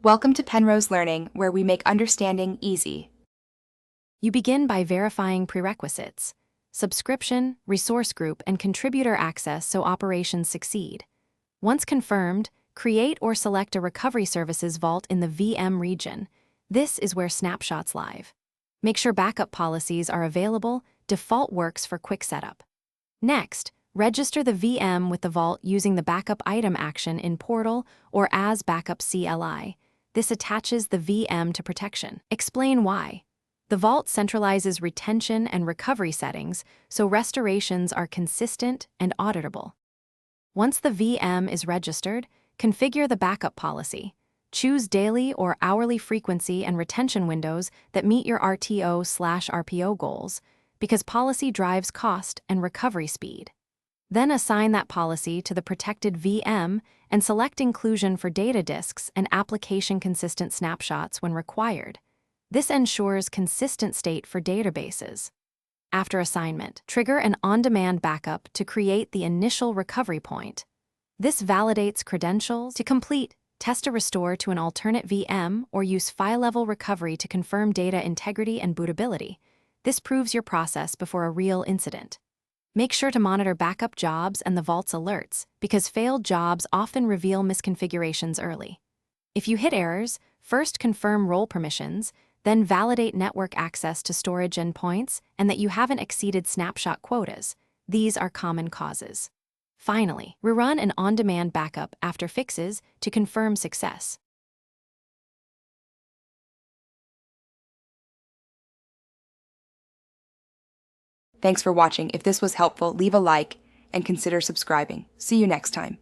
Welcome to Penrose Learning, where we make understanding easy. You begin by verifying prerequisites: subscription, resource group, and contributor access so operations succeed. Once confirmed, create or select a recovery services vault in the VM region. This is where snapshots live. Make sure backup policies are available. Default works for quick setup. Next, register the VM with the vault using the backup item action in Portal or as backup CLI. This attaches the VM to protection. Explain why. The vault centralizes retention and recovery settings, so restorations are consistent and auditable. Once the VM is registered, configure the backup policy. Choose daily or hourly frequency and retention windows that meet your RTO/RPO goals, because policy drives cost and recovery speed. Then assign that policy to the protected VM and select inclusion for data disks and application-consistent snapshots when required. This ensures consistent state for databases. After assignment, trigger an on-demand backup to create the initial recovery point. This validates credentials. To complete, test a restore to an alternate VM or use file-level recovery to confirm data integrity and bootability. This proves your process before a real incident. Make sure to monitor backup jobs and the vault's alerts, because failed jobs often reveal misconfigurations early. If you hit errors, first confirm role permissions, then validate network access to storage endpoints and that you haven't exceeded snapshot quotas. These are common causes. Finally, rerun an on-demand backup after fixes to confirm success. Thanks for watching. If this was helpful, leave a like and consider subscribing. See you next time.